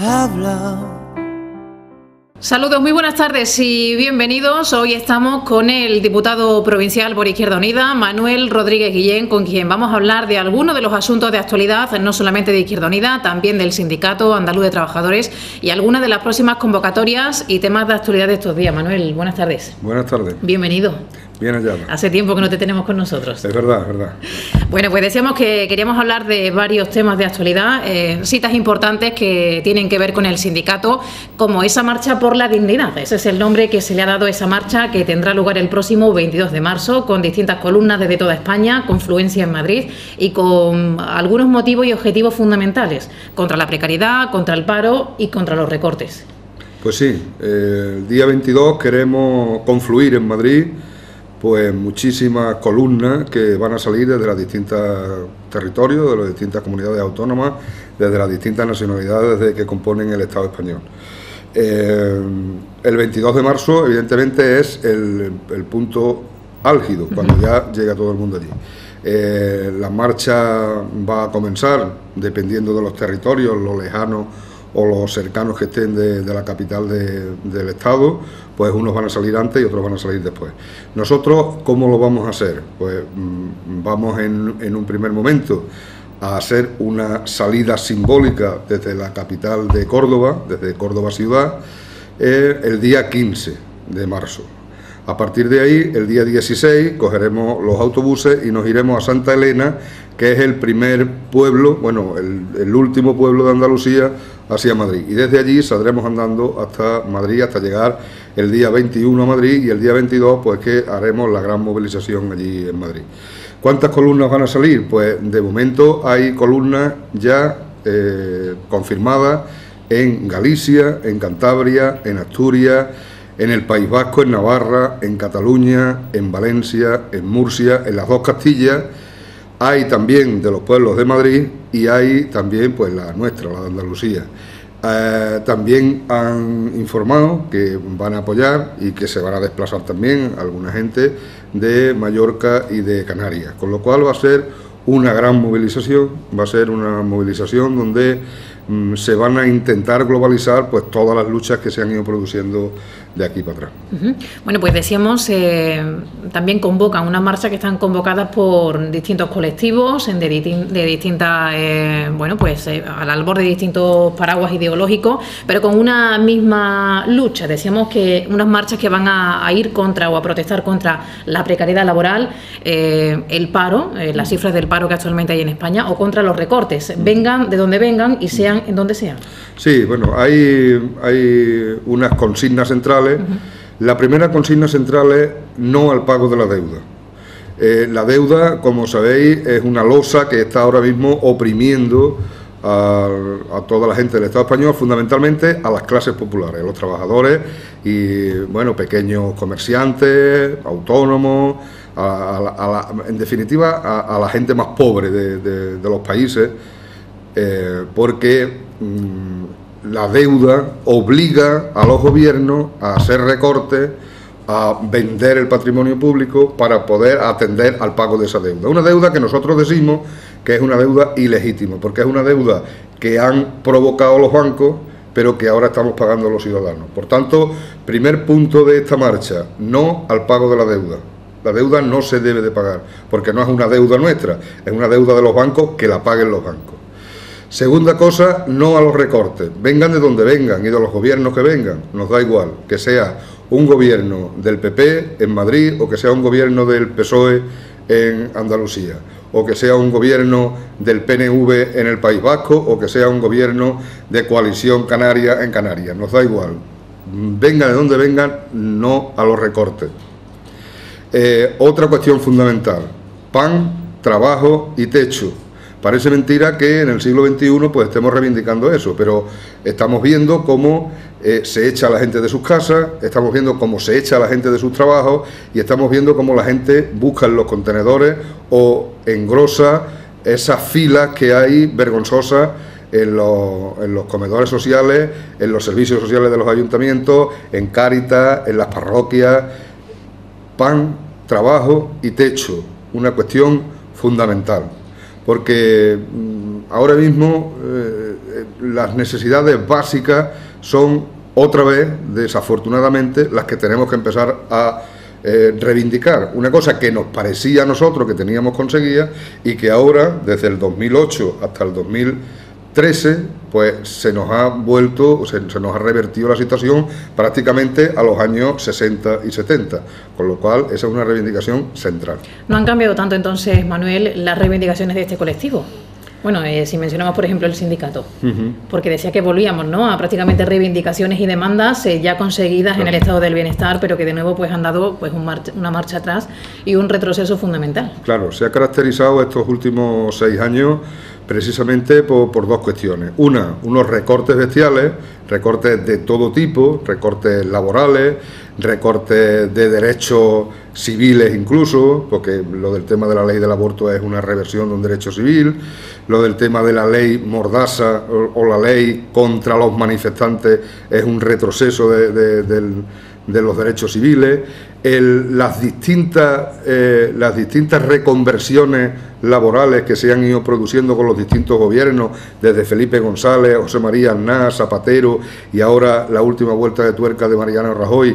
habla. Saludos, muy buenas tardes y bienvenidos. Hoy estamos con el diputado provincial por Izquierda Unida, Manuel Rodríguez Guillén, con quien vamos a hablar de algunos de los asuntos de actualidad, no solamente de Izquierda Unida, también del Sindicato Andaluz de Trabajadores y algunas de las próximas convocatorias y temas de actualidad de estos días. Manuel, buenas tardes. Buenas tardes. Bienvenido. Bien hallado. Hace tiempo que no te tenemos con nosotros. Es verdad, es verdad. Bueno, pues decíamos que queríamos hablar de varios temas de actualidad, citas importantes que tienen que ver con el sindicato, como esa marcha por la dignidad. Ese es el nombre que se le ha dado a esa marcha, que tendrá lugar el próximo 22 de marzo, con distintas columnas desde toda España, confluencia en Madrid y con algunos motivos y objetivos fundamentales, contra la precariedad, contra el paro y contra los recortes. Pues sí, el día 22 queremos confluir en Madrid pues muchísimas columnas que van a salir desde los distintos territorios, de las distintas comunidades autónomas, desde las distintas nacionalidades que componen el Estado español. El 22 de marzo, evidentemente, es el punto álgido, cuando ya llega todo el mundo allí. La marcha va a comenzar, dependiendo de los territorios, los lejanos o los cercanos que estén de la capital del Estado, pues unos van a salir antes y otros van a salir después. Nosotros, ¿cómo lo vamos a hacer? Pues vamos en un primer momento a hacer una salida simbólica desde la capital de Córdoba, desde Córdoba ciudad, el día 15 de marzo. A partir de ahí, el día 16, cogeremos los autobuses y nos iremos a Santa Elena, que es el primer pueblo, bueno, el último pueblo de Andalucía hacia Madrid. Y desde allí saldremos andando hasta Madrid, hasta llegar el día 21 a Madrid, y el día 22, pues que haremos la gran movilización allí en Madrid. ¿Cuántas columnas van a salir? Pues de momento hay columnas ya confirmadas en Galicia, en Cantabria, en Asturias, en el País Vasco, en Navarra, en Cataluña, en Valencia, en Murcia, en las dos Castillas. Hay también de los pueblos de Madrid y hay también pues la nuestra, la de Andalucía. También han informado que van a apoyar y que se van a desplazar también alguna gente de Mallorca y de Canarias, con lo cual va a ser una gran movilización, va a ser una movilización donde se van a intentar globalizar pues todas las luchas que se han ido produciendo de aquí para atrás. Bueno, pues decíamos, también convocan una marcha que están convocadas por distintos colectivos, de distintas, bueno, pues al albor de distintos paraguas ideológicos, pero con una misma lucha. Decíamos que unas marchas que van a ir contra o a protestar contra la precariedad laboral, el paro, las cifras del paro que actualmente hay en España, o contra los recortes, vengan de donde vengan y sean en donde sean. Sí, bueno, hay unas consignas centrales. La primera consigna central es no al pago de la deuda. La deuda, como sabéis, es una losa que está ahora mismo oprimiendo a toda la gente del Estado español, fundamentalmente a las clases populares, a los trabajadores y, bueno, pequeños comerciantes, autónomos, en definitiva a la gente más pobre de los países, porque la deuda obliga a los gobiernos a hacer recortes, a vender el patrimonio público para poder atender al pago de esa deuda. Una deuda que nosotros decimos que es una deuda ilegítima, porque es una deuda que han provocado los bancos, pero que ahora estamos pagando los ciudadanos. Por tanto, primer punto de esta marcha, no al pago de la deuda. La deuda no se debe de pagar, porque no es una deuda nuestra, es una deuda de los bancos, que la paguen los bancos. Segunda cosa, no a los recortes, vengan de donde vengan y de los gobiernos que vengan, nos da igual, que sea un gobierno del PP en Madrid o que sea un gobierno del PSOE en Andalucía, o que sea un gobierno del PNV en el País Vasco, o que sea un gobierno de coalición canaria en Canarias, nos da igual, vengan de donde vengan, no a los recortes. Otra cuestión fundamental, pan, trabajo y techo. Parece mentira que en el siglo XXI pues estemos reivindicando eso, pero estamos viendo cómo se echa a la gente de sus casas, estamos viendo cómo se echa a la gente de sus trabajos y estamos viendo cómo la gente busca en los contenedores o engrosa esas filas que hay vergonzosas en los comedores sociales, en los servicios sociales de los ayuntamientos, en Cáritas, en las parroquias. Pan, trabajo y techo, una cuestión fundamental. Porque ahora mismo las necesidades básicas son otra vez, desafortunadamente, las que tenemos que empezar a reivindicar. Una cosa que nos parecía a nosotros que teníamos conseguida y que ahora, desde el 2008 hasta el 2013, pues se nos ha vuelto, se nos ha revertido la situación prácticamente a los años 60 y 70, con lo cual esa es una reivindicación central. ¿No han cambiado tanto entonces, Manuel, las reivindicaciones de este colectivo? Bueno, si mencionamos, por ejemplo, el sindicato, porque decía que volvíamos, ¿no?, a prácticamente reivindicaciones y demandas ya conseguidas en el estado del bienestar, pero que de nuevo pues han dado pues una marcha atrás y un retroceso fundamental. Claro, se ha caracterizado estos últimos 6 años precisamente por dos cuestiones. Una, unos recortes bestiales, recortes de todo tipo, recortes laborales, recortes de derechos civiles incluso, porque lo del tema de la ley del aborto es una reversión de un derecho civil, lo del tema de la ley Mordaza o la ley contra los manifestantes es un retroceso de los derechos civiles, las distintas reconversiones laborales que se han ido produciendo con los distintos gobiernos, desde Felipe González, José María Aznar, Zapatero y ahora la última vuelta de tuerca de Mariano Rajoy,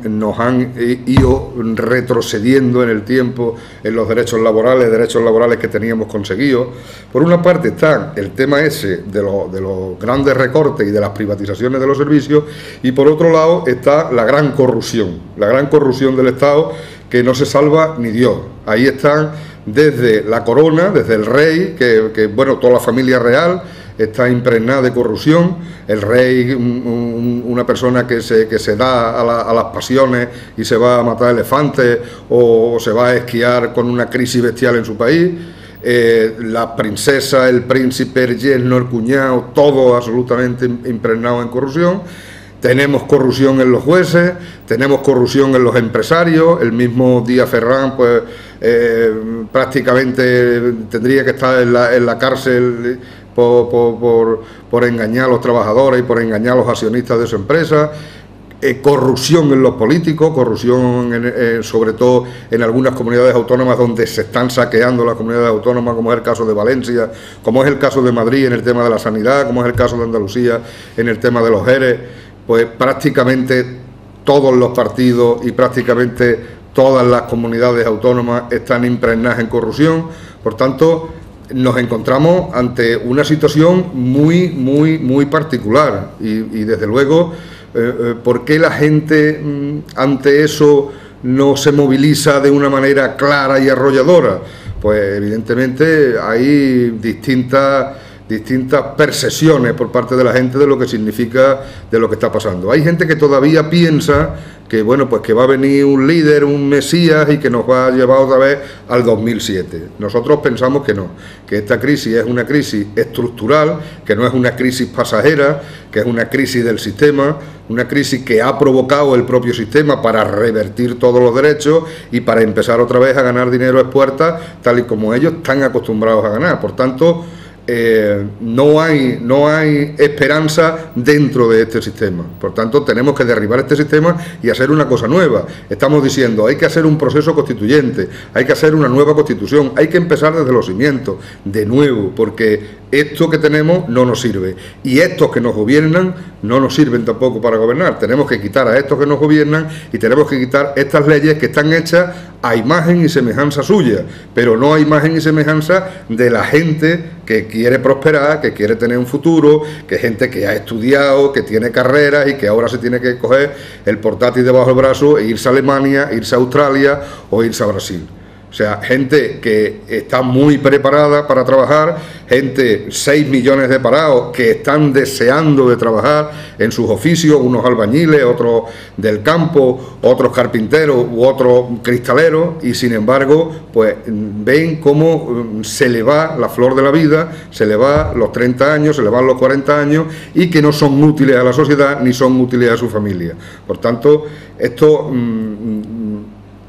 nos han ido retrocediendo en el tiempo en los derechos laborales que teníamos conseguidos. Por una parte está el tema ese de los grandes recortes y de las privatizaciones de los servicios, y por otro lado está la gran corrupción del Estado, que no se salva ni Dios. Ahí están desde la corona, desde el rey, que bueno, toda la familia real está impregnada de corrupción, el rey, una persona que se da a las pasiones y se va a matar elefantes o se va a esquiar con una crisis bestial en su país, la princesa, el príncipe, el yerno, el cuñado, todo absolutamente impregnado en corrupción. Tenemos corrupción en los jueces, tenemos corrupción en los empresarios. El mismo Díaz Ferrán, pues prácticamente tendría que estar en la cárcel por engañar a los trabajadores y por engañar a los accionistas de su empresa. Corrupción en los políticos, corrupción sobre todo en algunas comunidades autónomas donde se están saqueando las comunidades autónomas, como es el caso de Valencia, como es el caso de Madrid en el tema de la sanidad, como es el caso de Andalucía en el tema de los ERE. Pues prácticamente todos los partidos y prácticamente todas las comunidades autónomas están impregnadas en corrupción. Por tanto, nos encontramos ante una situación muy particular y desde luego, ¿por qué la gente ante eso no se moviliza de una manera clara y arrolladora? Pues evidentemente hay distintas percepciones por parte de la gente de lo que significa, de lo que está pasando. Hay gente que todavía piensa que bueno, pues que va a venir un líder, un mesías y que nos va a llevar otra vez al 2007. Nosotros pensamos que no, que esta crisis es una crisis estructural, que no es una crisis pasajera, que es una crisis del sistema, una crisis que ha provocado el propio sistema para revertir todos los derechos y para empezar otra vez a ganar dinero a expuertas, tal y como ellos están acostumbrados a ganar. Por tanto, no hay esperanza dentro de este sistema. Por tanto, tenemos que derribar este sistema y hacer una cosa nueva. Estamos diciendo, hay que hacer un proceso constituyente, hay que hacer una nueva constitución, hay que empezar desde los cimientos, de nuevo, porque esto que tenemos no nos sirve y estos que nos gobiernan no nos sirven tampoco para gobernar. Tenemos que quitar a estos que nos gobiernan y tenemos que quitar estas leyes que están hechas a imagen y semejanza suya, pero no a imagen y semejanza de la gente que quiere prosperar, que quiere tener un futuro, que es gente que ha estudiado, que tiene carreras y que ahora se tiene que coger el portátil debajo del brazo e irse a Alemania, irse a Australia o irse a Brasil. O sea, gente que está muy preparada para trabajar, gente, 6 millones de parados que están deseando de trabajar en sus oficios, unos albañiles, otros del campo, otros carpinteros u otros cristaleros, y sin embargo, pues ven cómo se le va la flor de la vida, se le va los 30 años, se le van los 40 años, y que no son útiles a la sociedad ni son útiles a su familia. Por tanto, esto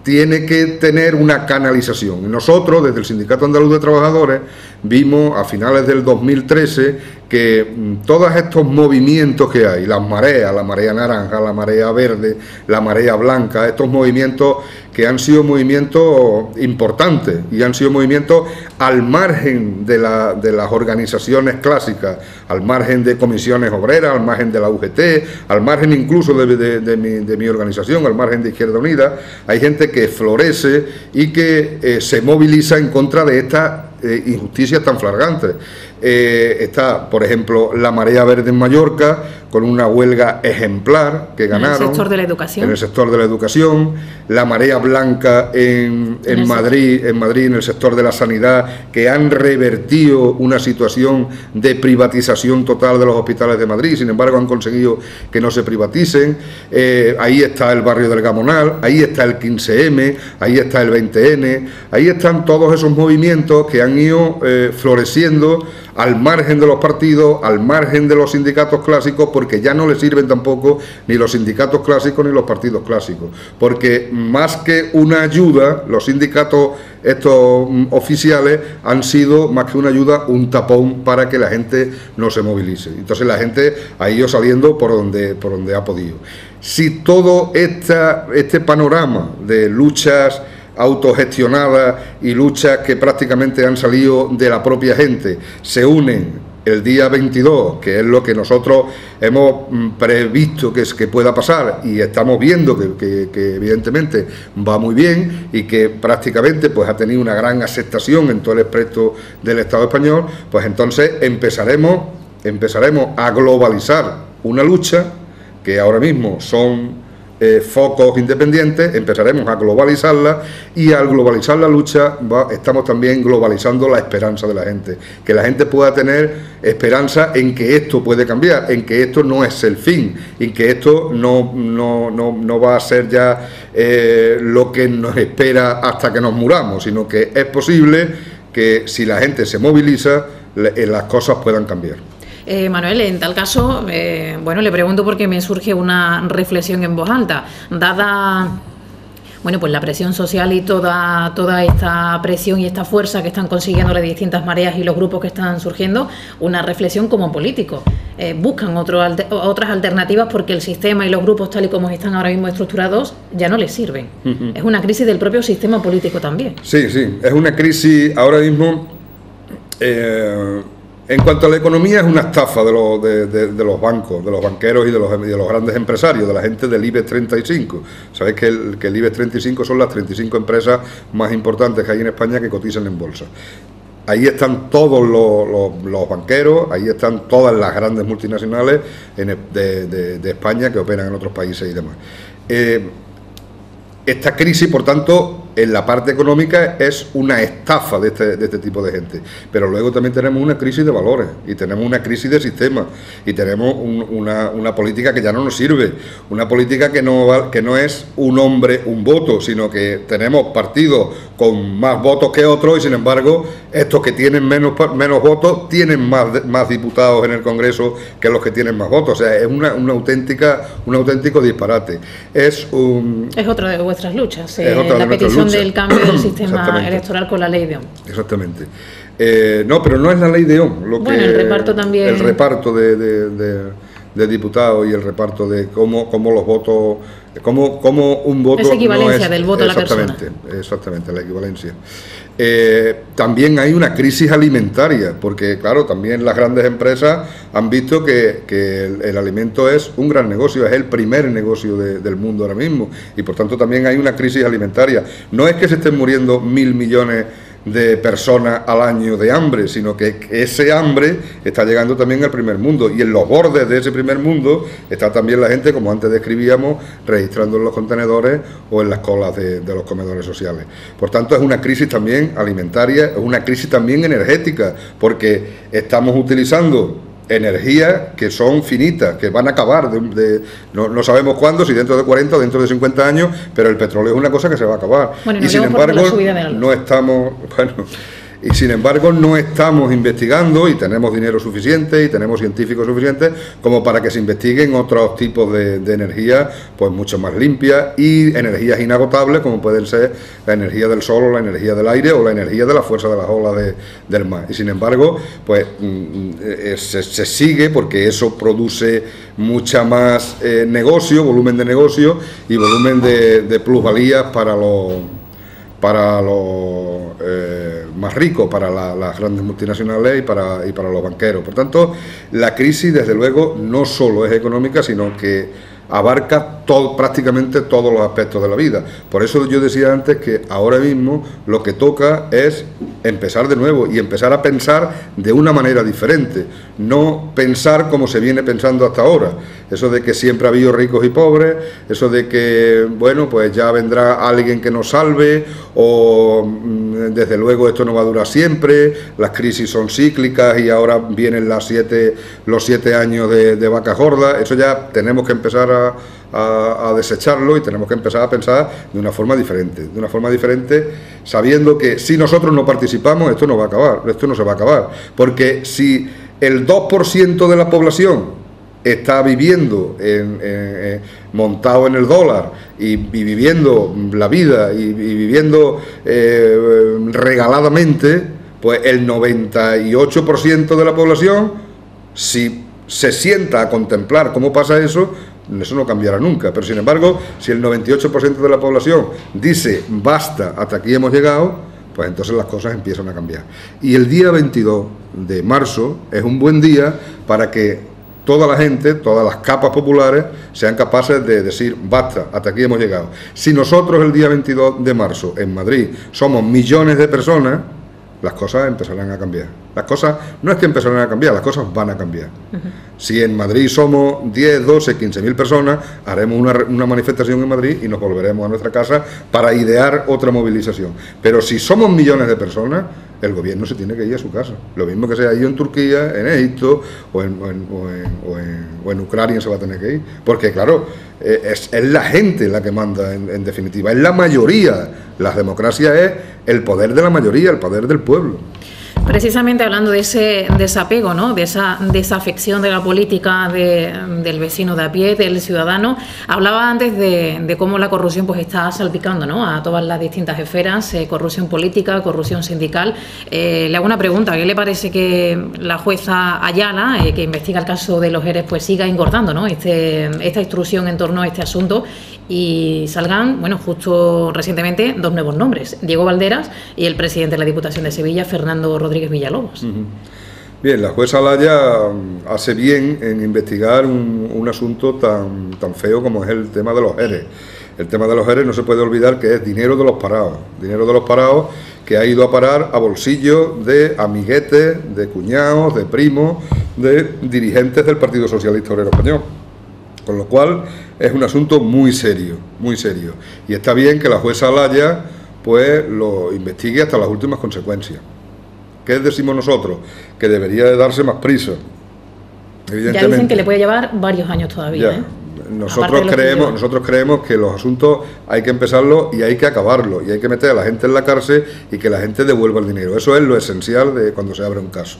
tiene que tener una canalización. Nosotros, desde el Sindicato Andaluz de Trabajadores, vimos a finales del 2013 que todos estos movimientos que hay, las mareas, la marea naranja, la marea verde, la marea blanca, estos movimientos que han sido movimientos importantes y han sido movimientos al margen de las organizaciones clásicas, al margen de comisiones obreras, al margen de la UGT, al margen incluso de mi organización, al margen de Izquierda Unida. Hay gente que florece y que se moviliza en contra de estas injusticias tan flagrantes. Está, por ejemplo, la Marea Verde en Mallorca, con una huelga ejemplar que ganaron. En el sector de la educación. En el sector de la educación. La Marea Blanca en Madrid, en el sector de la sanidad, que han revertido una situación de privatización total de los hospitales de Madrid. Sin embargo, han conseguido que no se privaticen. Ahí está el barrio del Gamonal, ahí está el 15M, ahí está el 20N, ahí están todos esos movimientos que han ido floreciendo al margen de los partidos, al margen de los sindicatos clásicos, porque ya no les sirven tampoco ni los sindicatos clásicos ni los partidos clásicos, porque más que una ayuda, los sindicatos estos oficiales han sido más que una ayuda, un tapón para que la gente no se movilice. Entonces la gente ha ido saliendo por donde ha podido. Si todo este panorama de luchas autogestionadas y luchas que prácticamente han salido de la propia gente se unen el día 22, que es lo que nosotros hemos previsto que pueda pasar, y estamos viendo que evidentemente va muy bien y que prácticamente pues ha tenido una gran aceptación en todo el espectro del Estado español, pues entonces empezaremos a globalizar una lucha que ahora mismo son focos independientes, empezaremos a globalizarla, y al globalizar la lucha estamos también globalizando la esperanza de la gente, que la gente pueda tener esperanza en que esto puede cambiar, en que esto no es el fin, en que esto no va a ser ya lo que nos espera hasta que nos muramos, sino que es posible que si la gente se moviliza las cosas puedan cambiar. Manuel, en tal caso, le pregunto porque me surge una reflexión en voz alta. Dada, pues la presión social y toda esta presión y esta fuerza que están consiguiendo las distintas mareas y los grupos que están surgiendo, una reflexión como político. Buscan otras alternativas porque el sistema y los grupos tal y como están ahora mismo estructurados ya no les sirven. Es una crisis del propio sistema político también. Sí, es una crisis ahora mismo. En cuanto a la economía, es una estafa de los bancos, de los banqueros y de los grandes empresarios, de la gente del IBEX 35. Sabéis que el IBEX 35 son las 35 empresas más importantes que hay en España que cotizan en bolsa. Ahí están todos los banqueros, ahí están todas las grandes multinacionales de España que operan en otros países y demás. Esta crisis, por tanto, en la parte económica es una estafa de este tipo de gente, pero luego también tenemos una crisis de valores y tenemos una crisis de sistema y tenemos una política que ya no nos sirve, una política que no es un hombre, un voto, sino que tenemos partidos con más votos que otros y sin embargo estos que tienen menos votos tienen más diputados en el Congreso que los que tienen más votos. O sea, es un auténtico disparate. Es otra de vuestras luchas, la petición del cambio del sistema electoral con la ley de Ohm. Exactamente. No, pero no es la ley de Ohm. El reparto también. El reparto de diputados y el reparto de cómo los votos, cómo un voto. Esa equivalencia del voto a la persona. Exactamente, la equivalencia. También hay una crisis alimentaria, porque claro, también las grandes empresas han visto que el alimento es un gran negocio, es el primer negocio del mundo ahora mismo, y por tanto también hay una crisis alimentaria. No es que se estén muriendo 1.000 millones de personas al año de hambre, sino que ese hambre está llegando también al primer mundo, y en los bordes de ese primer mundo está también la gente, como antes describíamos, registrando en los contenedores o en las colas de los comedores sociales. Por tanto, es una crisis también alimentaria, es una crisis también energética, porque estamos utilizando energías que son finitas, que van a acabar, no sabemos cuándo, si dentro de 40 o dentro de 50 años, pero el petróleo es una cosa que se va a acabar. Bueno, y sin embargo, no estamos... Y sin embargo no estamos investigando y tenemos dinero suficiente y tenemos científicos suficientes como para que se investiguen otros tipos de energía pues mucho más limpias y energías inagotables como pueden ser la energía del sol o la energía del aire o la energía de la fuerza de las olas del mar. Y sin embargo pues se sigue porque eso produce mucha más negocio, volumen de negocio y volumen de plusvalías para los más ricos, para las grandes multinacionales y para los banqueros. Por tanto, la crisis, desde luego, no solo es económica, sino que abarca prácticamente todos los aspectos de la vida. Por eso yo decía antes que ahora mismo lo que toca es empezar de nuevo y empezar a pensar de una manera diferente, no pensar como se viene pensando hasta ahora. Eso de que siempre ha habido ricos y pobres, eso de que, bueno, pues ya vendrá alguien que nos salve, o desde luego esto no va a durar siempre, las crisis son cíclicas y ahora vienen los 7 años de vaca gorda. Eso ya tenemos que empezar a desecharlo y tenemos que empezar a pensar de una forma diferente, sabiendo que si nosotros no participamos, esto no se va a acabar, porque si el 2% de la población está viviendo montado en el dólar y viviendo la vida y viviendo regaladamente, pues el 98% de la población, si se sienta a contemplar cómo pasa eso no cambiará nunca. Pero sin embargo, si el 98% de la población dice basta, hasta aquí hemos llegado, pues entonces las cosas empiezan a cambiar. Y el día 22 de marzo es un buen día para que toda la gente, todas las capas populares sean capaces de decir basta, hasta aquí hemos llegado. Si nosotros el día 22 de marzo en Madrid somos millones de personas, las cosas empezarán a cambiar. Las cosas no es que empezarán a cambiar, las cosas van a cambiar. Si en Madrid somos 10, 12, 15.000 personas, haremos una manifestación en Madrid y nos volveremos a nuestra casa para idear otra movilización. Pero si somos millones de personas, el gobierno se tiene que ir a su casa. Lo mismo que se ha ido en Turquía, en Egipto o en Ucrania se va a tener que ir. Porque claro, es la gente la que manda en definitiva, es la mayoría. La democracia es el poder de la mayoría, el poder del pueblo. Precisamente hablando de ese desapego, ¿no?, de esa desafección de la política del vecino de a pie, del ciudadano, hablaba antes de cómo la corrupción pues está salpicando, ¿no?, a todas las distintas esferas, corrupción política, corrupción sindical. Le hago una pregunta: ¿qué le parece que la jueza Ayala, que investiga el caso de los ERE, pues siga engordando, ¿no?, esta instrucción en torno a este asunto y salgan, bueno, justo recientemente 2 nuevos nombres, Diego Valderas y el presidente de la Diputación de Sevilla, Fernando Rodríguez Villalobos? Bien, la jueza Alaya hace bien en investigar un asunto tan feo como es el tema de los ERE. El tema de los ERE no se puede olvidar que es dinero de los parados que ha ido a parar a bolsillos de amiguetes, de cuñados, de primos, de dirigentes del Partido Socialista Obrero Español. Con lo cual es un asunto muy serio, muy serio. Y está bien que la jueza Alaya pues lo investigue hasta las últimas consecuencias. ¿Qué decimos nosotros? Que debería de darse más prisa. Ya dicen que le puede llevar varios años todavía. Nosotros creemos que los asuntos hay que empezarlos y hay que acabarlos, y hay que meter a la gente en la cárcel y que la gente devuelva el dinero. Eso es lo esencial de cuando se abre un caso.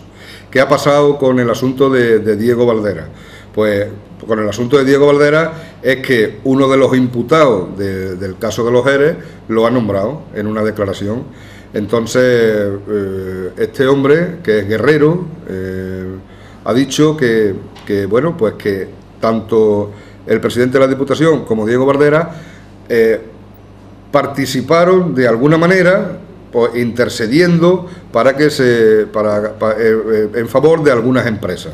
¿Qué ha pasado con el asunto de Diego Valderas? Pues con el asunto de Diego Valderas es que uno de los imputados del caso de los ERE lo ha nombrado en una declaración. Entonces, este hombre, que es Guerrero, ha dicho que bueno, pues que tanto el presidente de la Diputación como Diego Valderas participaron de alguna manera, pues, intercediendo para que en favor de algunas empresas.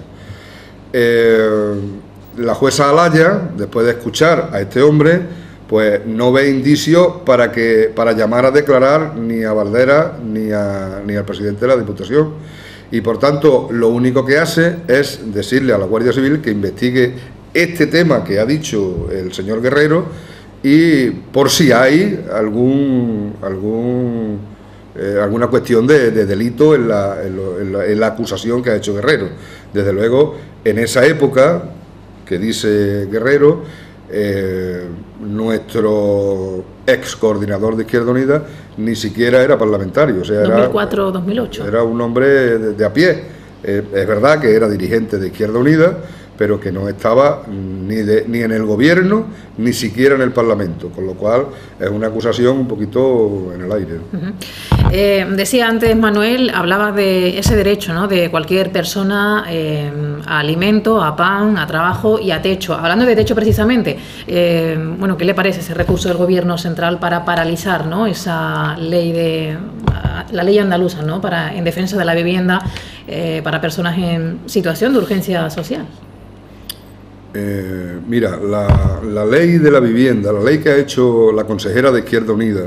La jueza Alaya, después de escuchar a este hombre, pues no ve indicios para llamar a declarar ni a Valderas ni al presidente de la Diputación, y por tanto lo único que hace es decirle a la Guardia Civil que investigue este tema que ha dicho el señor Guerrero, y por si hay alguna cuestión de delito en la acusación que ha hecho Guerrero. Desde luego, en esa época que dice Guerrero, nuestro ex coordinador de Izquierda Unida, ni siquiera era parlamentario. O sea, 2004-2008. Era un hombre de a pie. Es verdad que era dirigente de Izquierda Unida, pero que no estaba ni en el gobierno, ni siquiera en el Parlamento, con lo cual es una acusación un poquito en el aire. Decía antes Manuel, hablaba de ese derecho, ¿no?, de cualquier persona a alimento, a pan, a trabajo y a techo. Hablando de techo precisamente, bueno, ¿qué le parece ese recurso del Gobierno central para paralizar, ¿no?, esa ley la ley andaluza, ¿no?, en defensa de la vivienda para personas en situación de urgencia social? Mira, la ley de la vivienda, la ley que ha hecho la consejera de Izquierda Unida,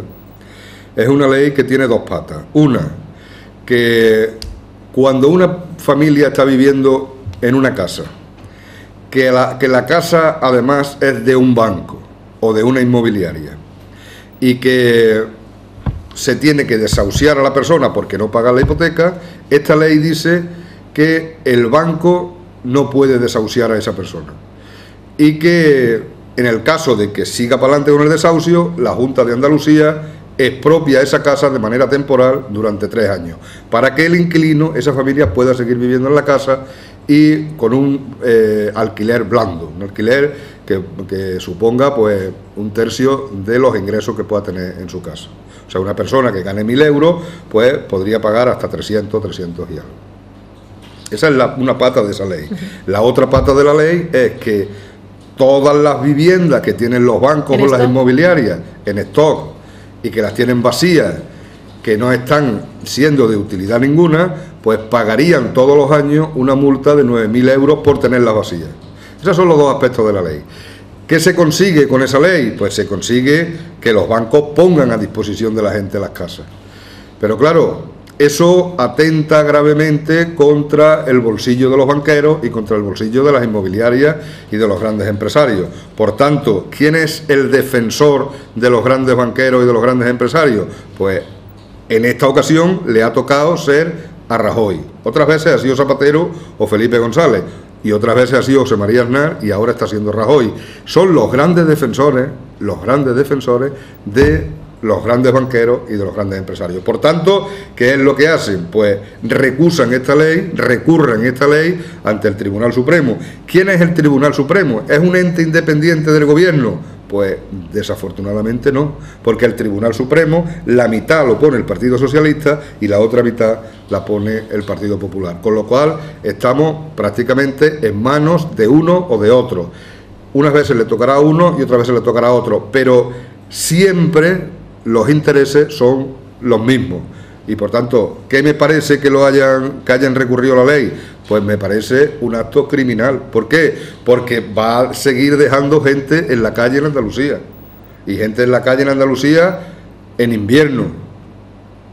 es una ley que tiene dos patas. Una, que cuando una familia está viviendo en una casa, que la casa además es de un banco o de una inmobiliaria, y que se tiene que desahuciar a la persona porque no paga la hipoteca, esta ley dice que el banco no puede desahuciar a esa persona. Y que en el caso de que siga para adelante con el desahucio, la Junta de Andalucía expropia esa casa de manera temporal durante 3 años, para que el inquilino, esa familia, pueda seguir viviendo en la casa y con un alquiler blando, un alquiler que suponga pues 1/3 de los ingresos que pueda tener en su casa. O sea, una persona que gane 1.000 euros, pues podría pagar hasta 300 y algo. Esa es una pata de esa ley. La otra pata de la ley es que todas las viviendas que tienen los bancos o las inmobiliarias en stock y que las tienen vacías, que no están siendo de utilidad ninguna, pues pagarían todos los años una multa de 9.000 euros por tenerlas vacías. Esos son los dos aspectos de la ley. ¿Qué se consigue con esa ley? Pues se consigue que los bancos pongan a disposición de la gente las casas. Pero claro, eso atenta gravemente contra el bolsillo de los banqueros y contra el bolsillo de las inmobiliarias y de los grandes empresarios. Por tanto, ¿quién es el defensor de los grandes banqueros y de los grandes empresarios? Pues en esta ocasión le ha tocado ser a Rajoy. Otras veces ha sido Zapatero o Felipe González, y otras veces ha sido José María Aznar, y ahora está siendo Rajoy. Son los grandes defensores de los grandes banqueros y de los grandes empresarios. Por tanto, ¿qué es lo que hacen? Pues recusan esta ley, recurren esta ley ante el Tribunal Supremo. ¿Quién es el Tribunal Supremo? ¿Es un ente independiente del gobierno? Pues desafortunadamente no, porque el Tribunal Supremo, la mitad lo pone el Partido Socialista y la otra mitad la pone el Partido Popular. Con lo cual estamos prácticamente en manos de uno o de otro. Unas veces le tocará a uno y otras veces le tocará a otro, pero siempre los intereses son los mismos. Y por tanto, ¿qué me parece que hayan recurrido a la ley? Pues me parece un acto criminal. ¿Por qué? Porque va a seguir dejando gente en la calle en Andalucía. Y gente en la calle en Andalucía en invierno,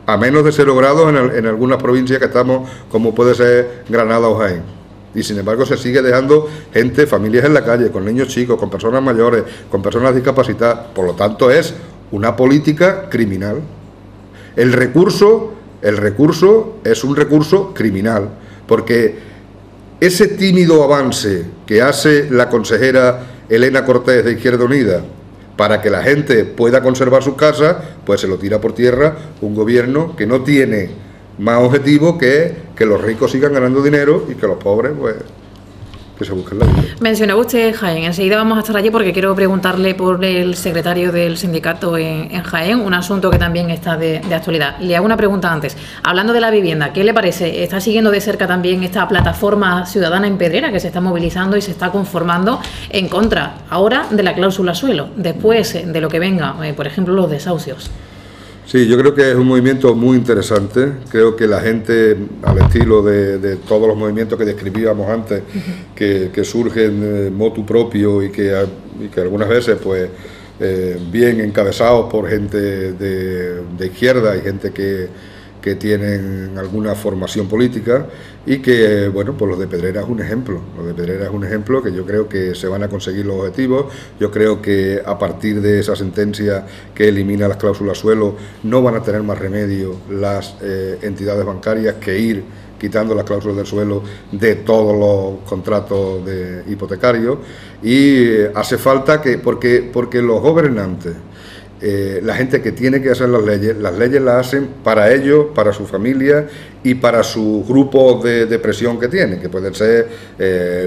a menos de 0 grados en algunas provincias que estamos, como puede ser Granada o Jaén. Y sin embargo se sigue dejando gente, familias en la calle, con niños chicos, con personas mayores, con personas discapacitadas. Por lo tanto es una política criminal. El recurso es un recurso criminal, porque ese tímido avance que hace la consejera Elena Cortés de Izquierda Unida para que la gente pueda conservar sus casas, pues se lo tira por tierra un gobierno que no tiene más objetivo que los ricos sigan ganando dinero y que los pobres, pues, que se busquen la vida. Mencionaba usted Jaén, enseguida vamos a estar allí porque quiero preguntarle por el secretario del sindicato en Jaén, un asunto que también está de actualidad. Le hago una pregunta antes, hablando de la vivienda, ¿qué le parece? ¿Está siguiendo de cerca también esta plataforma ciudadana en Pedrera que se está movilizando y se está conformando en contra ahora de la cláusula suelo, después de lo que venga, por ejemplo, los desahucios? Sí, yo creo que es un movimiento muy interesante. Creo que la gente, al estilo de todos los movimientos que describíamos antes, que surgen motu propio y que algunas veces, pues, bien encabezados por gente de izquierda y gente que tienen alguna formación política, y que, bueno, pues los de Pedrera es un ejemplo. Los de Pedrera es un ejemplo que yo creo que se van a conseguir los objetivos. Yo creo que a partir de esa sentencia que elimina las cláusulas suelo, no van a tener más remedio las entidades bancarias que ir quitando las cláusulas del suelo de todos los contratos hipotecarios, y hace falta porque los gobernantes la gente que tiene que hacer las leyes las hacen para ellos, para su familia y para sus grupos de presión que tienen, que pueden ser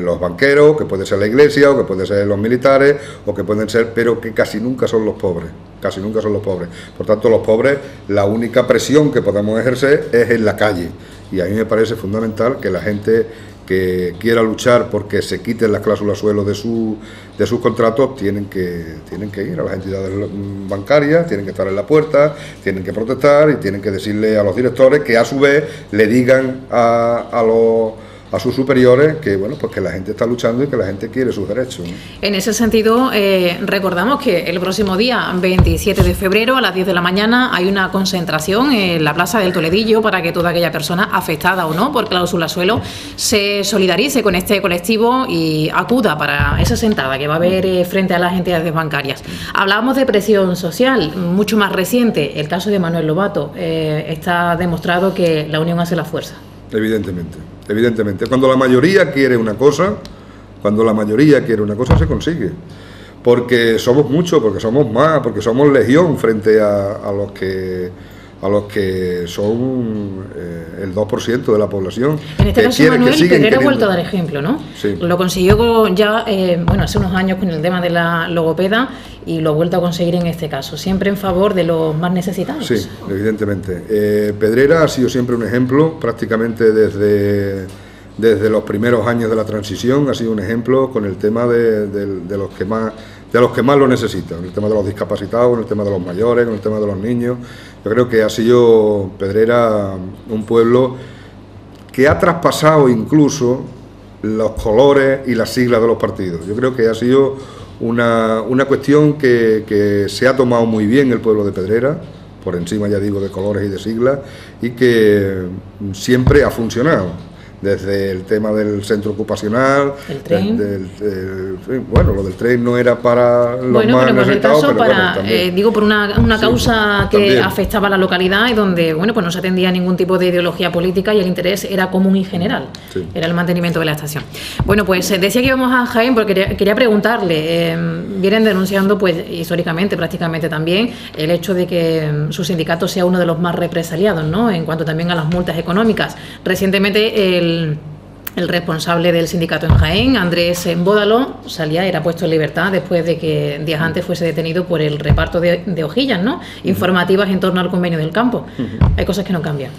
los banqueros, que puede ser la iglesia, o que pueden ser los militares, o que pueden ser, pero que casi nunca son los pobres, casi nunca son los pobres. Por tanto, los pobres, la única presión que podemos ejercer es en la calle, y a mí me parece fundamental que la gente que quiera luchar porque se quiten las cláusulas suelo de sus contratos tienen que ir a las entidades bancarias, tienen que estar en la puerta, tienen que protestar y tienen que decirle a los directores que a su vez le digan a sus superiores que bueno, pues que la gente está luchando y que la gente quiere sus derechos, ¿no? En ese sentido, recordamos que el próximo día, 27 de febrero, a las 10 de la mañana, hay una concentración en la Plaza del Toledillo para que toda aquella persona afectada o no por cláusula suelo se solidarice con este colectivo y acuda para esa sentada que va a haber frente a las entidades bancarias. Hablábamos de presión social, mucho más reciente, el caso de Manuel Lobato. Está demostrado que la unión hace la fuerza. Evidentemente. Cuando la mayoría quiere una cosa, se consigue. Porque somos muchos, porque somos más, porque somos legión frente a los que son el 2% de la población. En este caso, Manuel Pedrera ha vuelto a dar ejemplo, ¿no? Sí. Lo consiguió ya, hace unos años con el tema de la logopeda y lo ha vuelto a conseguir en este caso, siempre en favor de los más necesitados. Sí, evidentemente. Pedrera ha sido siempre un ejemplo, prácticamente desde los primeros años de la transición, ha sido un ejemplo con el tema de los que más lo necesitan, en el tema de los discapacitados, en el tema de los mayores, en el tema de los niños. Yo creo que ha sido Pedrera un pueblo que ha traspasado incluso los colores y las siglas de los partidos. Yo creo que ha sido una cuestión que se ha tomado muy bien el pueblo de Pedrera, por encima, ya digo, de colores y de siglas, y que siempre ha funcionado. Desde el tema del centro ocupacional, el tren. Lo del tren no era para los más necesitados, pero por una causa que también afectaba a la localidad y donde pues no se atendía ningún tipo de ideología política y el interés era común y general, era el mantenimiento de la estación. Bueno, pues decía que íbamos a Jaén porque quería preguntarle, vienen denunciando pues históricamente prácticamente también el hecho de que su sindicato sea uno de los más represaliados, ¿no?, en cuanto también a las multas económicas. Recientemente el responsable del sindicato en Jaén, Andrés Bódalo, era puesto en libertad después de que días antes fuese detenido por el reparto de hojillas, ¿no?, informativas en torno al convenio del campo. Hay cosas que no cambian.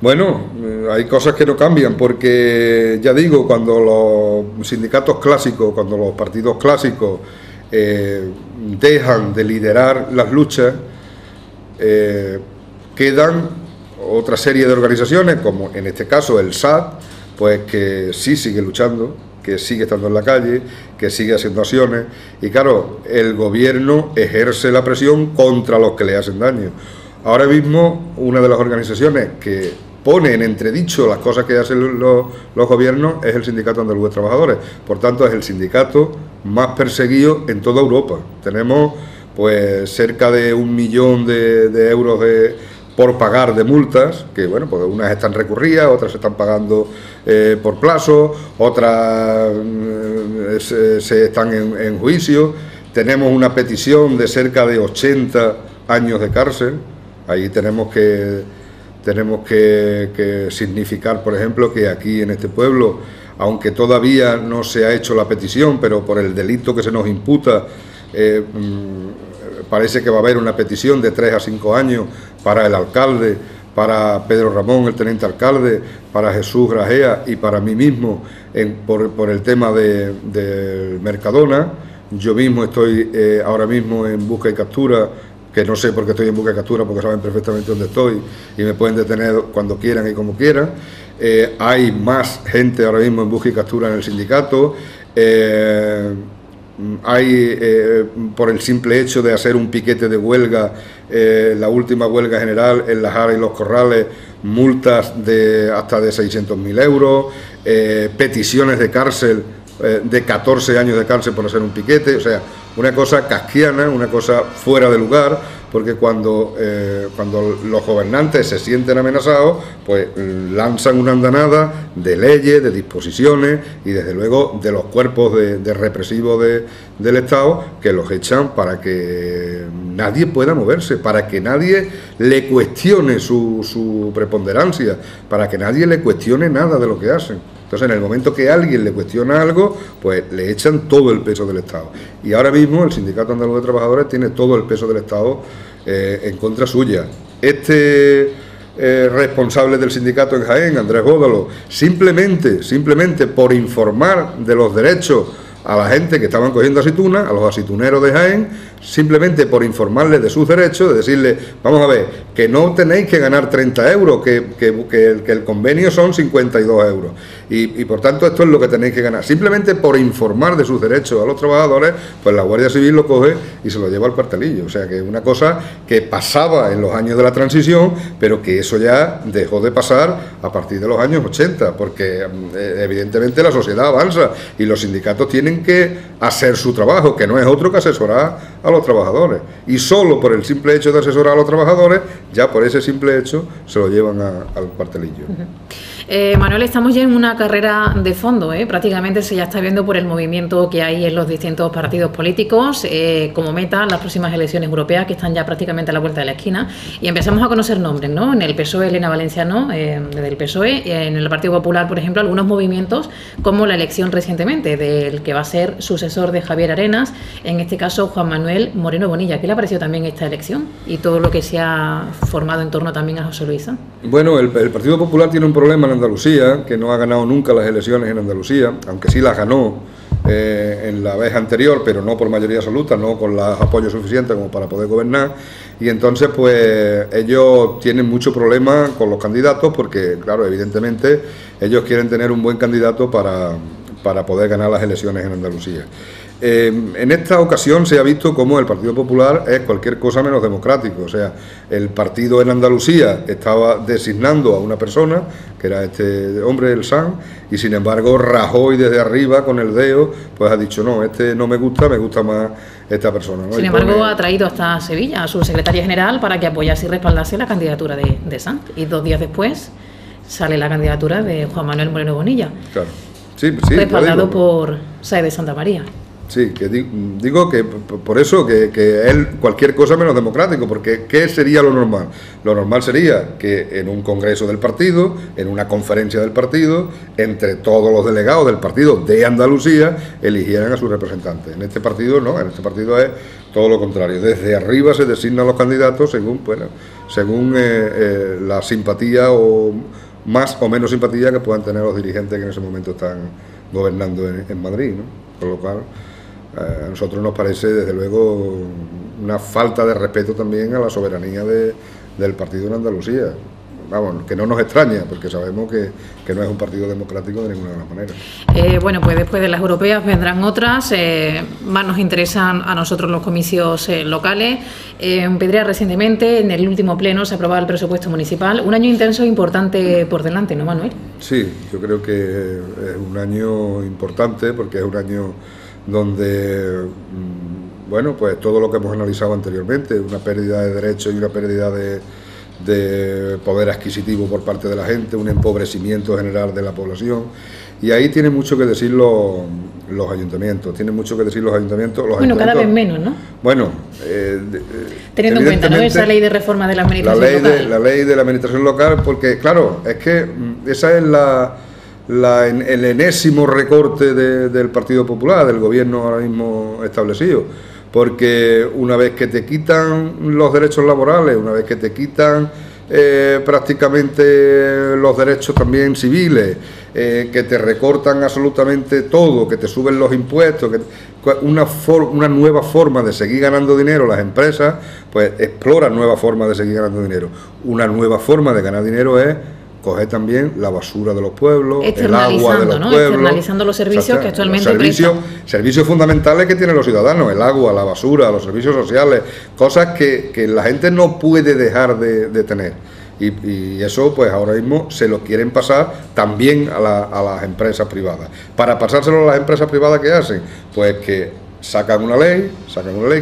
Bueno, hay cosas que no cambian porque, ya digo, cuando los sindicatos clásicos, cuando los partidos clásicos dejan de liderar las luchas, quedan otra serie de organizaciones, como en este caso el SAT, pues que sí sigue luchando, que sigue estando en la calle, que sigue haciendo acciones, y claro, el gobierno ejerce la presión contra los que le hacen daño. Ahora mismo, una de las organizaciones que pone en entredicho las cosas que hacen los gobiernos es el Sindicato Andaluz de Trabajadores. Por tanto, es el sindicato más perseguido en toda Europa. Tenemos pues cerca de 1 millón de euros por pagar de multas, que bueno, pues unas están recurridas, otras se están pagando por plazo, otras se están en juicio. Tenemos una petición de cerca de 80 años de cárcel. Ahí tenemos que significar, por ejemplo, que aquí en este pueblo, aunque todavía no se ha hecho la petición, pero por el delito que se nos imputa, parece que va a haber una petición de 3 a 5 años para el alcalde, para Pedro Ramón, el teniente alcalde, para Jesús Grajea y para mí mismo por el tema de Mercadona. Yo mismo estoy ahora mismo en busca y captura, que no sé por qué estoy en busca y captura, porque saben perfectamente dónde estoy y me pueden detener cuando quieran y como quieran. Hay más gente ahora mismo en busca y captura en el sindicato. Hay, por el simple hecho de hacer un piquete de huelga, la última huelga general en La Jara y Los Corrales, multas de hasta de 600.000 euros, peticiones de cárcel, de 14 años de cárcel por hacer un piquete. O sea, una cosa kafkiana, una cosa fuera de lugar, porque cuando los gobernantes se sienten amenazados, pues lanzan una andanada de leyes, de disposiciones y desde luego de los cuerpos de represivos del Estado, que los echan para que nadie pueda moverse, para que nadie le cuestione su preponderancia, para que nadie le cuestione nada de lo que hacen. Entonces, en el momento que alguien le cuestiona algo, pues le echan todo el peso del Estado. Y ahora mismo el Sindicato Andaluz de Trabajadores tiene todo el peso del Estado en contra suya. Responsable del sindicato en Jaén, Andrés Gódalo, simplemente por informar de los derechos a la gente que estaban cogiendo aceitunas, a los aceituneros de Jaén, simplemente por informarles de sus derechos, de decirles, vamos a ver, que no tenéis que ganar 30 euros, que el convenio son 52 euros, y por tanto esto es lo que tenéis que ganar. Simplemente por informar de sus derechos a los trabajadores, pues la Guardia Civil lo coge y se lo lleva al cuartelillo. O sea que es una cosa que pasaba en los años de la transición, pero que eso ya dejó de pasar a partir de los años 80, porque evidentemente la sociedad avanza y los sindicatos tienen que hacer su trabajo, que no es otro que asesorar a los trabajadores, y solo por el simple hecho de asesorar a los trabajadores, ya por ese simple hecho se lo llevan al cuartelillo. Manuel, estamos ya en una carrera de fondo, prácticamente se ya está viendo por el movimiento que hay en los distintos partidos políticos, como meta las próximas elecciones europeas que están ya prácticamente a la vuelta de la esquina, y empezamos a conocer nombres, ¿no? En el PSOE, Elena Valenciano, del PSOE, en el Partido Popular, por ejemplo, algunos movimientos como la elección recientemente del que va a ser sucesor de Javier Arenas, en este caso Juan Manuel Moreno Bonilla. ¿Qué le ha parecido también esta elección y todo lo que se ha formado en torno también a José Luis Sanz? Bueno, el Partido Popular tiene un problema en Andalucía, que no ha ganado nunca las elecciones en Andalucía, aunque sí las ganó en la vez anterior, pero no por mayoría absoluta, no con los apoyos suficientes como para poder gobernar, y entonces pues ellos tienen mucho problema con los candidatos, porque claro, evidentemente ellos quieren tener un buen candidato para poder ganar las elecciones en Andalucía. En esta ocasión se ha visto cómo el Partido Popular es cualquier cosa menos democrático. O sea, el partido en Andalucía estaba designando a una persona, que era este hombre, el Sanz, y sin embargo Rajoy desde arriba con el dedo pues ha dicho no, este no me gusta más esta persona, ¿no? Sin embargo ha traído hasta Sevilla a su secretaria general para que apoyase y respaldase la candidatura de Sanz, y 2 días después sale la candidatura de Juan Manuel Moreno Bonilla, claro. Sí, respaldado por Sáez de Santa María. Sí, que digo que por eso que él cualquier cosa menos democrático, porque ¿qué sería lo normal? Lo normal sería que en un congreso del partido, en una conferencia del partido, entre todos los delegados del partido de Andalucía, eligieran a sus representantes. En este partido no, en este partido es todo lo contrario. Desde arriba se designan los candidatos según la simpatía o más o menos simpatía que puedan tener los dirigentes que en ese momento están gobernando en Madrid, ¿no? Por lo cual a nosotros nos parece desde luego una falta de respeto también a la soberanía del partido en Andalucía. Vamos, que no nos extraña, porque sabemos que no es un partido democrático de ninguna de las maneras. Bueno, pues después de las europeas vendrán otras, más nos interesan a nosotros los comicios locales. En Pedrea recientemente, en el último pleno, se aprobaba el presupuesto municipal. Un año intenso e importante por delante, ¿no, Manuel? Sí, yo creo que es un año importante, porque es un año donde, bueno, pues todo lo que hemos analizado anteriormente, una pérdida de derechos y una pérdida de poder adquisitivo por parte de la gente, un empobrecimiento general de la población, y ahí tienen mucho que decir los ayuntamientos, bueno, cada vez menos, ¿no? Bueno, teniendo en cuenta, ¿no?, esa ley de reforma de la administración local. La ley de la administración local, porque claro, es que esa es el enésimo recorte del Partido Popular, del gobierno ahora mismo establecido. Porque una vez que te quitan los derechos laborales, una vez que te quitan prácticamente los derechos también civiles, que te recortan absolutamente todo, que te suben los impuestos, una nueva forma de seguir ganando dinero, las empresas pues exploran nuevas formas de seguir ganando dinero. Una nueva forma de ganar dinero es coger también la basura de los pueblos, el agua de los pueblos, externalizando los servicios que actualmente servicios fundamentales que tienen los ciudadanos, el agua, la basura, los servicios sociales, cosas que la gente no puede dejar de tener. Y eso pues ahora mismo se lo quieren pasar también a las empresas privadas. Para pasárselo a las empresas privadas, ¿qué hacen? Pues que sacan una ley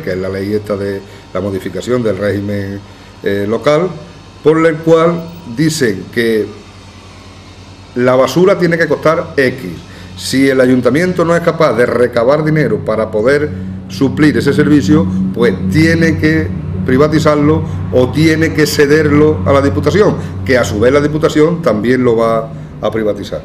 que es la ley esta de la modificación del régimen local, por el cual dicen que la basura tiene que costar X. Si el ayuntamiento no es capaz de recabar dinero para poder suplir ese servicio, pues tiene que privatizarlo o tiene que cederlo a la Diputación, que a su vez la Diputación también lo va a privatizar.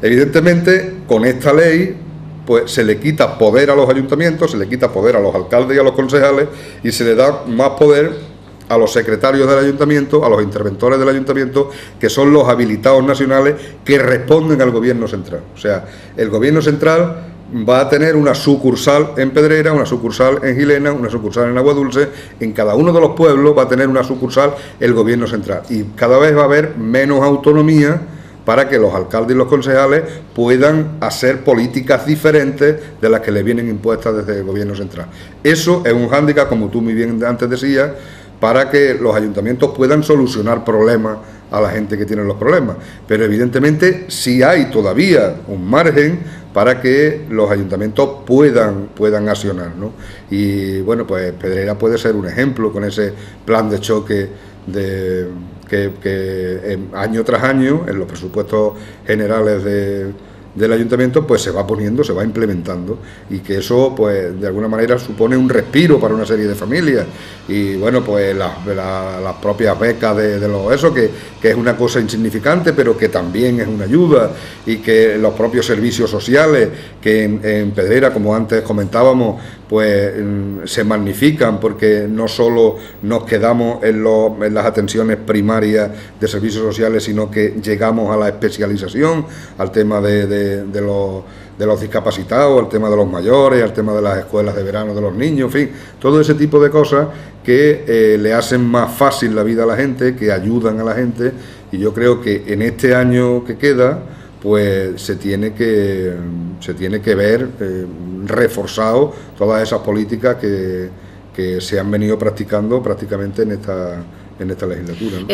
Evidentemente, con esta ley pues se le quita poder a los ayuntamientos, se le quita poder a los alcaldes y a los concejales y se le da más poder a los secretarios del ayuntamiento, a los interventores del ayuntamiento, que son los habilitados nacionales que responden al gobierno central. O sea, el gobierno central va a tener una sucursal en Pedrera, una sucursal en Gilena, una sucursal en Aguadulce. En cada uno de los pueblos va a tener una sucursal el gobierno central y cada vez va a haber menos autonomía para que los alcaldes y los concejales puedan hacer políticas diferentes de las que les vienen impuestas desde el gobierno central. Eso es un hándicap, como tú muy bien antes decías, para que los ayuntamientos puedan solucionar problemas a la gente que tiene los problemas. Pero evidentemente sí hay todavía un margen para que los ayuntamientos puedan accionar, ¿no? Y bueno, pues Pedrera puede ser un ejemplo con ese plan de choque que año tras año en los presupuestos generales del ayuntamiento pues se va poniendo, se va implementando, y que eso pues de alguna manera supone un respiro para una serie de familias. Y bueno, pues las propias becas de los eso, que es una cosa insignificante pero que también es una ayuda, y que los propios servicios sociales que en Pedrera, como antes comentábamos, pues se magnifican, porque no solo nos quedamos en las atenciones primarias de servicios sociales, sino que llegamos a la especialización, al tema de los discapacitados, al tema de los mayores, al tema de las escuelas de verano de los niños, en fin, todo ese tipo de cosas que le hacen más fácil la vida a la gente, que ayudan a la gente. Y yo creo que en este año que queda pues se tiene que ver reforzado todas esas políticas que se han venido practicando prácticamente en esta legislatura, ¿no?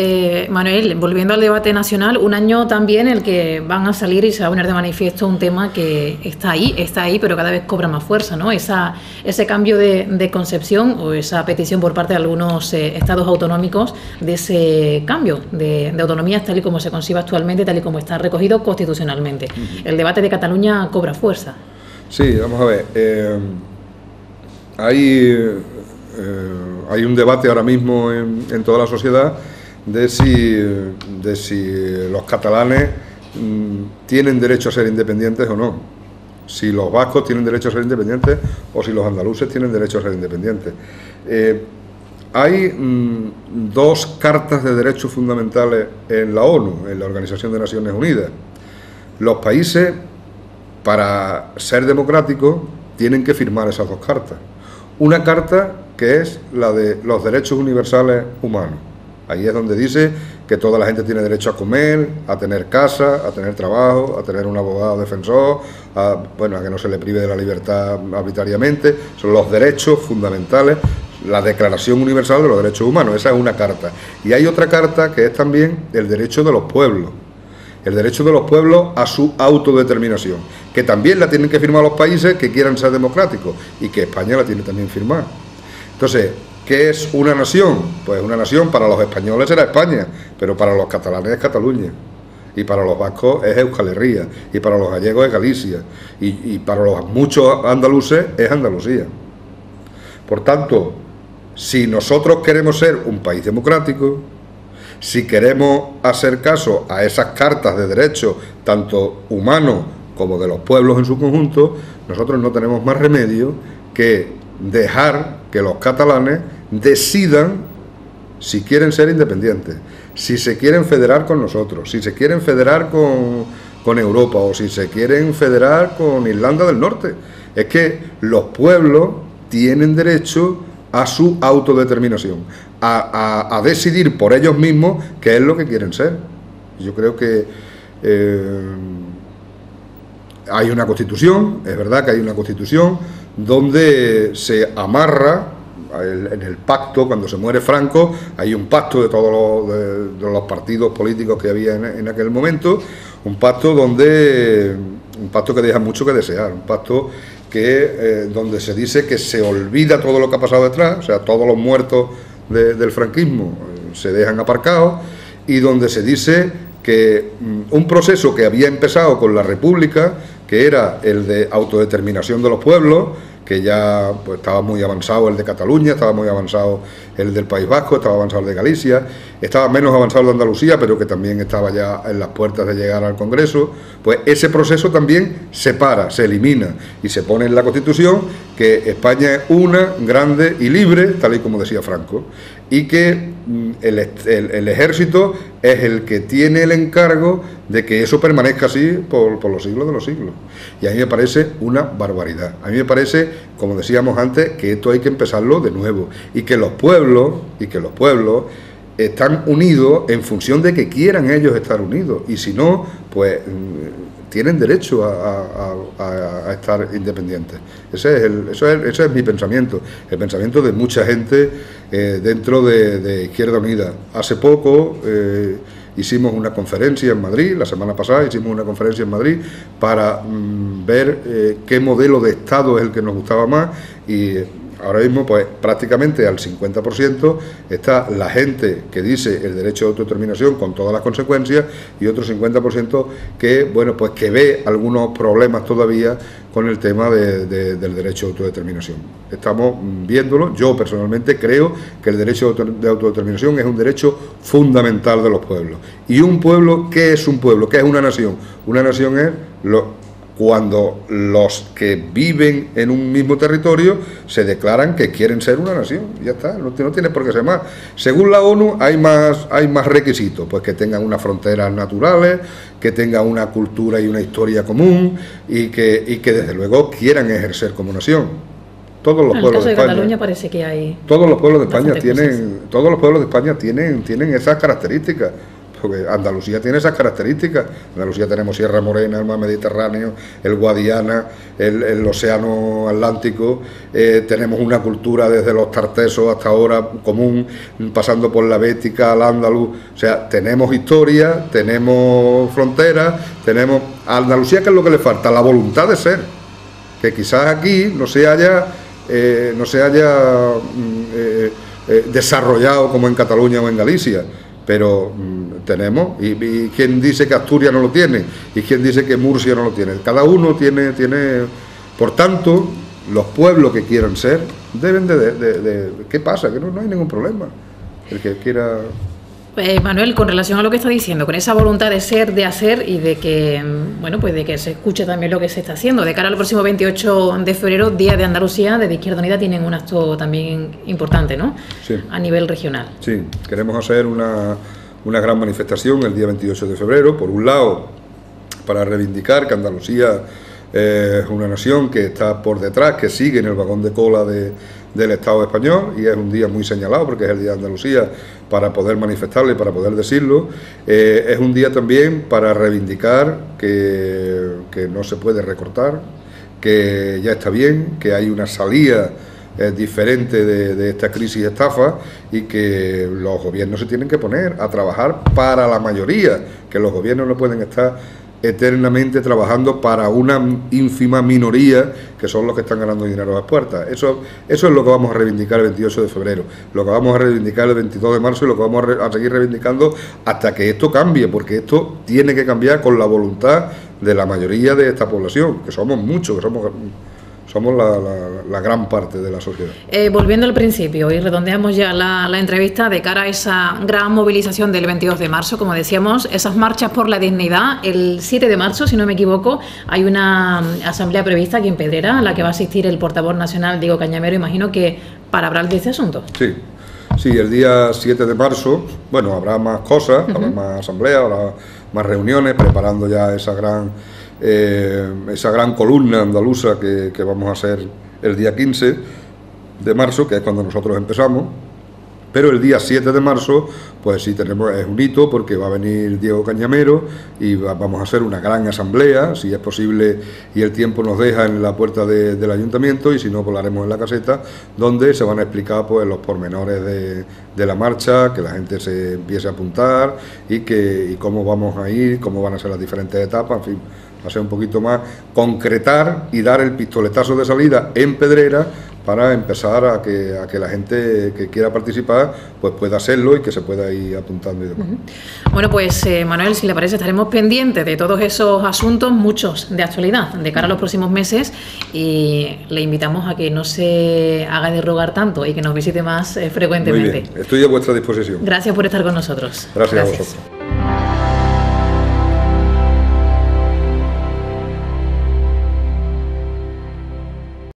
Manuel, volviendo al debate nacional, un año también en el que van a salir y se va a poner de manifiesto un tema que está ahí, pero cada vez cobra más fuerza, ¿no? Ese cambio de concepción o esa petición por parte de algunos estados autonómicos de ese cambio de autonomías tal y como se concibe actualmente, tal y como está recogido constitucionalmente. El debate de Cataluña cobra fuerza. Sí, vamos a ver. Hay un debate ahora mismo en toda la sociedad de si los catalanes tienen derecho a ser independientes o no, si los vascos tienen derecho a ser independientes o si los andaluces tienen derecho a ser independientes. Hay dos cartas de derechos fundamentales en la ONU, en la Organización de Naciones Unidas. Los países, para ser democráticos, tienen que firmar esas dos cartas. Una carta que es la de los derechos universales humanos. Ahí es donde dice que toda la gente tiene derecho a comer, a tener casa, a tener trabajo, a tener un abogado defensor, a que no se le prive de la libertad arbitrariamente. Son los derechos fundamentales, la Declaración Universal de los Derechos Humanos. Esa es una carta. Y hay otra carta que es también el derecho de los pueblos. El derecho de los pueblos a su autodeterminación, que también la tienen que firmar los países que quieran ser democráticos, y que España la tiene también firmada. Entonces, ¿qué es una nación? Pues una nación para los españoles era España, pero para los catalanes es Cataluña, y para los vascos es Euskal Herria, y para los gallegos es Galicia, y para los muchos andaluces es Andalucía. Por tanto, si nosotros queremos ser un país democrático, si queremos hacer caso a esas cartas de derechos, tanto humanos como de los pueblos en su conjunto, nosotros no tenemos más remedio que dejar que los catalanes decidan si quieren ser independientes, si se quieren federar con nosotros, si se quieren federar con Europa o si se quieren federar con Irlanda del Norte. Es que los pueblos tienen derecho a su autodeterminación, a decidir por ellos mismos qué es lo que quieren ser. Yo creo que hay una constitución, es verdad que hay una constitución donde se amarra en el pacto. Cuando se muere Franco, hay un pacto de todos los partidos políticos que había en aquel momento, un pacto que deja mucho que desear, un pacto donde se dice que se olvida todo lo que ha pasado detrás, o sea, todos los muertos del franquismo se dejan aparcados, y donde se dice que un proceso que había empezado con la República, que era el de autodeterminación de los pueblos, que ya pues estaba muy avanzado el de Cataluña, estaba muy avanzado el del País Vasco, estaba avanzado el de Galicia, estaba menos avanzado el de Andalucía, pero que también estaba ya en las puertas de llegar al Congreso. Pues ese proceso también se para, se elimina y se pone en la Constitución que España es una, grande y libre, tal y como decía Franco, y que el ejército es el que tiene el encargo de que eso permanezca así por los siglos de los siglos. Y a mí me parece una barbaridad. A mí me parece, como decíamos antes, que esto hay que empezarlo de nuevo y que los pueblos están unidos en función de que quieran ellos estar unidos, y si no, pues tienen derecho a estar independientes. Ese es mi pensamiento, el pensamiento de mucha gente dentro de Izquierda Unida. Hace poco hicimos una conferencia en Madrid, la semana pasada hicimos una conferencia en Madrid para ver qué modelo de Estado es el que nos gustaba más, y ahora mismo, pues prácticamente al 50% está la gente que dice el derecho de autodeterminación con todas las consecuencias, y otro 50% que, bueno, pues que ve algunos problemas todavía con el tema del derecho de autodeterminación. Estamos viéndolo. Yo personalmente creo que el derecho de autodeterminación es un derecho fundamental de los pueblos. ¿Y un pueblo qué es un pueblo? ¿Qué es una nación? Una nación es cuando los que viven en un mismo territorio se declaran que quieren ser una nación. Ya está, no tiene por qué ser más. Según la ONU hay más requisitos, pues que tengan unas fronteras naturales, que tengan una cultura y una historia común, y que desde luego quieran ejercer como nación. Todos los pueblos de España, Cataluña parece que hay todos los pueblos de España tienen esas características. Porque Andalucía tiene esas características. En Andalucía tenemos Sierra Morena, el mar Mediterráneo, el Guadiana, el Océano Atlántico, tenemos una cultura desde los tartesos hasta ahora común, pasando por la bética, al andaluz. O sea, tenemos historia, tenemos fronteras, tenemos... A Andalucía, ¿qué es lo que le falta? La voluntad de ser, que quizás aquí no se haya desarrollado como en Cataluña o en Galicia, pero tenemos, y quién dice que Asturias no lo tiene, y quién dice que Murcia no lo tiene. Cada uno tiene, por tanto, los pueblos que quieran ser deben de ¿qué pasa? Que no hay ningún problema. El que quiera... Manuel, con relación a lo que está diciendo, con esa voluntad de ser, de hacer, y de que, bueno, pues de que se escuche también lo que se está haciendo. De cara al próximo 28 de febrero, Día de Andalucía, desde Izquierda Unida tienen un acto también importante, ¿no? Sí. A nivel regional. Sí, queremos hacer una gran manifestación el día 28 de febrero, por un lado, para reivindicar que Andalucía es una nación que está por detrás, que sigue en el vagón de cola del Estado español, y es un día muy señalado porque es el Día de Andalucía, para poder manifestarlo y para poder decirlo. Es un día también para reivindicar que no se puede recortar, que ya está bien, que hay una salida diferente de esta crisis estafa, y que los gobiernos se tienen que poner a trabajar para la mayoría, que los gobiernos no pueden estar eternamente trabajando para una ínfima minoría que son los que están ganando dinero a las puertas. Eso es lo que vamos a reivindicar el 28 de febrero, lo que vamos a reivindicar el 22 de marzo, y lo que vamos a seguir reivindicando hasta que esto cambie, porque esto tiene que cambiar con la voluntad de la mayoría de esta población, que somos muchos, que somos la gran parte de la sociedad. Volviendo al principio, y redondeamos ya la entrevista, de cara a esa gran movilización del 22 de marzo, como decíamos, esas marchas por la dignidad. El 7 de marzo, si no me equivoco, hay una asamblea prevista aquí en Pedrera, a la que va a asistir el portavoz nacional, Diego Cañamero, imagino que para hablar de este asunto. Sí, el día 7 de marzo, bueno, habrá más cosas, habrá más asambleas, habrá más reuniones, preparando ya esa gran columna andaluza que vamos a hacer el día 15 de marzo, que es cuando nosotros empezamos. Pero el día 7 de marzo, pues sí, es un hito, porque va a venir Diego Cañamero y vamos a hacer una gran asamblea, si es posible y el tiempo nos deja, en la puerta del ayuntamiento, y si no, pues lo haremos en la caseta, donde se van a explicar pues los pormenores de la marcha, que la gente se empiece a apuntar, y cómo vamos a ir, cómo van a ser las diferentes etapas, en fin. Va a ser un poquito más concretar y dar el pistoletazo de salida en Pedrera para empezar a que la gente que quiera participar pues pueda hacerlo y que se pueda ir apuntando y demás. Bueno, pues Manuel, si le parece, estaremos pendientes de todos esos asuntos, muchos de actualidad, de cara a los próximos meses, y le invitamos a que no se haga de rogar tanto y que nos visite más frecuentemente. Muy bien, estoy a vuestra disposición. Gracias por estar con nosotros. Gracias a vosotros.